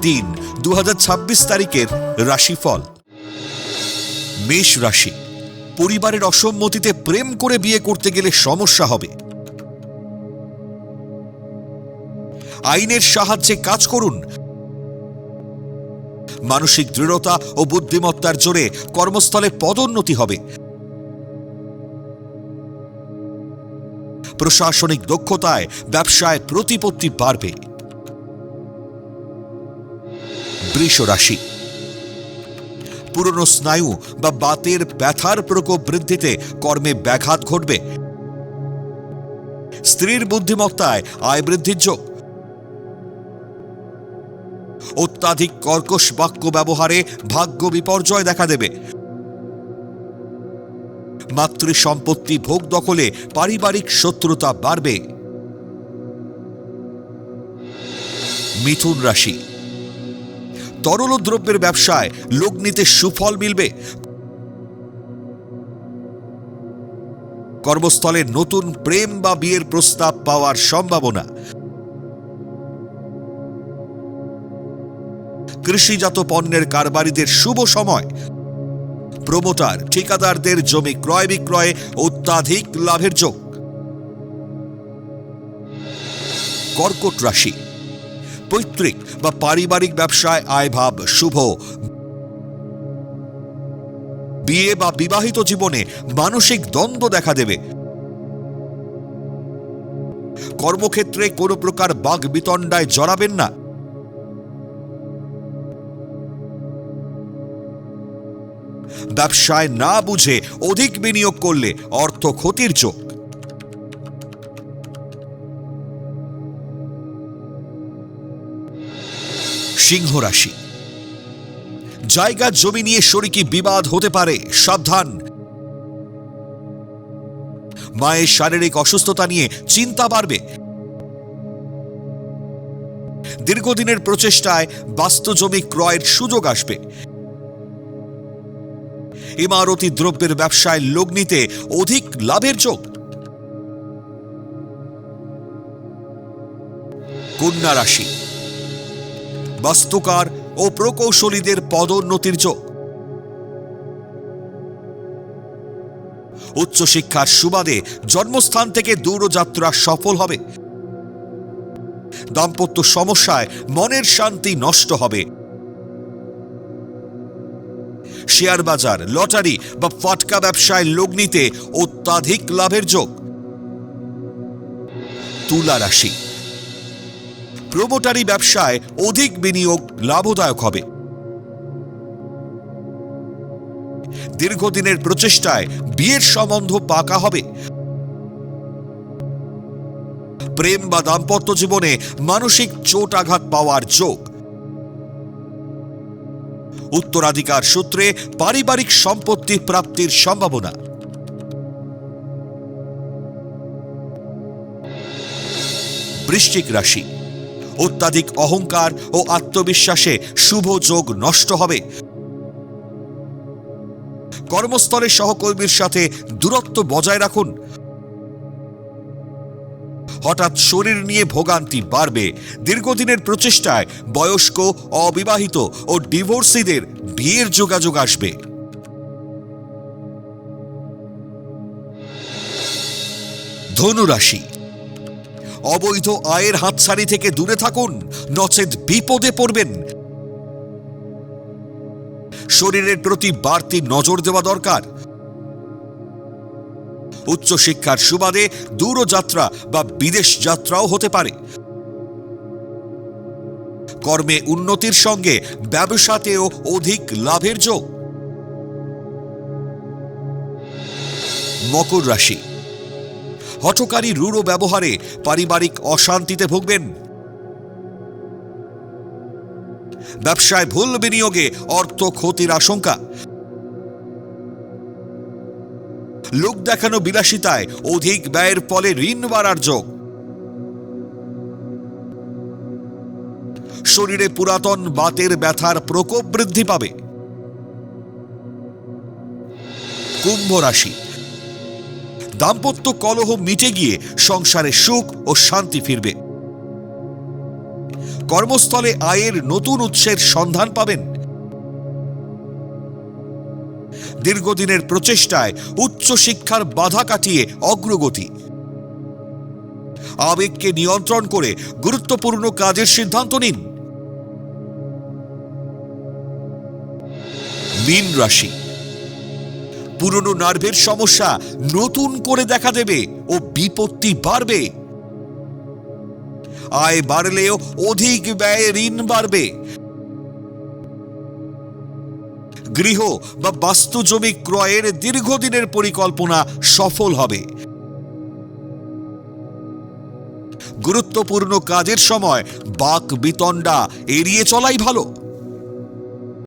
3 2026 তারিখের রাশিফল। মেষ রাশি, পরিবারের অসম্মতিতে প্রেম করে বিয়ে করতে গেলে সমস্যা হবে। আইনের সাহায্যে কাজ করুন। মানসিক দৃঢ়তা ও বুদ্ধিমত্তার জোরে কর্মস্থলে পদোন্নতি হবে। প্রশাসনিক দক্ষতায় ব্যবসায় প্রতিপত্তি বাড়বে। বৃষ রাশি, পুরনো স্নায়ু বা বাতের ব্যথার প্রকোপ বৃদ্ধিতে কর্মে ব্যাঘাত ঘটবে। স্ত্রীর বুদ্ধিমত্তায় আয় বৃদ্ধির যোগ। অত্যাধিক কর্কশ বাক্য ব্যবহারে ভাগ্য বিপর্যয় দেখা দেবে। মাতৃ সম্পত্তি ভোগ দখলে পারিবারিক শত্রুতা বাড়বে। মিথুন রাশি, তরল দ্রব্যের ব্যবসায় লগ্নিতে সুফল মিলবে। কর্মস্থলে নতুন প্রেম বা বিয়ের প্রস্তাব পাওয়ার সম্ভাবনা। কৃষিজাত পণ্যের কারবারিদের শুভ সময়। প্রমোটার ঠিকাদারদের জমি ক্রয় বিক্রয়ে অত্যাধিক লাভের যোগ। কর্কট রাশি, পৈতৃক বা পারিবারিক ব্যবসায় আয়ভাব শুভ। বিয়ে বা বিবাহিত জীবনে মানসিক দ্বন্দ্ব দেখা দেবে। কর্মক্ষেত্রে কোনো প্রকার বাগ বিতণ্ডায় জড়াবেন না। ব্যবসায় না বুঝে অধিক বিনিয়োগ করলে অর্থ ক্ষতির যোগ। সিংহ রাশি, জায়গা জমি নিয়ে শরিকি বিবাদ হতে পারে, সাবধান। মায়ের শারীরিক অসুস্থতা নিয়ে চিন্তা বাড়বে। দীর্ঘদিনের প্রচেষ্টায় বাস্তু জমি ক্রয়ের সুযোগ আসবে। ইমারতি দ্রব্যের ব্যবসায় লগ্নিতে অধিক লাভের যোগ। কন্যা রাশি, বাস্তুকার ও প্রকৌশলীদের পদোন্নতির যোগ। উচ্চশিক্ষার সুবাদে জন্মস্থান থেকে দূরযাত্রা সফল হবে। দাম্পত্য সমস্যায় মনের শান্তি নষ্ট হবে। শেয়ার বাজার, লটারি বা ফাটকা ব্যবসায় লগ্নিতে অত্যাধিক লাভের যোগ। তুলা রাশি, প্রমোটারি ব্যবসায় অধিক বিনিয়োগ লাভদায়ক হবে। দীর্ঘদিনের প্রচেষ্টায় বিয়ের সম্বন্ধ পাকা হবে। প্রেম বা দাম্পত্য জীবনে মানসিক চোট আঘাত পাওয়ার যোগ। উত্তরাধিকার সূত্রে পারিবারিক সম্পত্তি প্রাপ্তির সম্ভাবনা। বৃশ্চিক রাশি, অত্যাধিক অহংকার ও আত্মবিশ্বাসে শুভ যোগ নষ্ট হবে। কর্মস্থলে সহকর্মীর সাথে দূরত্ব বজায় রাখুন। হঠাৎ শরীর নিয়ে ভোগান্তি বাড়বে। দীর্ঘদিনের প্রচেষ্টায় বয়স্ক, অবিবাহিত ও ডিভোর্সিদের বিয়ের যোগাযোগ আসবে। ধনু রাশি, অবৈধ আয়ের হাতছানি থেকে দূরে থাকুন, নচেত বিপদে পড়বেন। শরীরের প্রতি বাড়তি নজর দেওয়া দরকার। উচ্চশিক্ষার সুবাদে দূরযাত্রা বা বিদেশ যাত্রাও হতে পারে। কর্মে উন্নতির সঙ্গে ব্যবসাতেও অধিক লাভের যোগ। মকর রাশি, হঠকারী রূঢ় ব্যবহারে পারিবারিক অশান্তিতে ভুগবেন। ব্যবসায় ভুল বিনিয়োগে অর্থ ক্ষতির আশঙ্কা। লোক দেখানো বিলাসিতায় অধিক ব্যয়ের ফলে ঋণ বাড়ার যোগ। শরীরে পুরাতন বাতের ব্যথার প্রকোপ বৃদ্ধি পাবে। কুম্ভ রাশি, দাম্পত্য কলহ মিটে গিয়ে সংসারে সুখ ও শান্তি ফিরবে। কর্মস্থলে আয়ের নতুন উৎসের সন্ধান পাবেন। দীর্ঘদিনের প্রচেষ্টায় উচ্চশিক্ষার বাধা কাটিয়ে অগ্রগতি। আবেগকে নিয়ন্ত্রণ করে গুরুত্বপূর্ণ কাজের সিদ্ধান্ত নিন। মীন রাশি, পুরনো নার্ভের সমস্যা নতুন করে দেখা দেবে ও বিপত্তি বাড়বে। আয় বাড়লেও অধিক ব্যয়ে ঋণ বাড়বে। গৃহ বা বাস্তু জমি ক্রয়ের দীর্ঘদিনের পরিকল্পনা সফল হবে। গুরুত্বপূর্ণ কাজের সময় বাক বিতণ্ডা এড়িয়ে চলাই ভালো।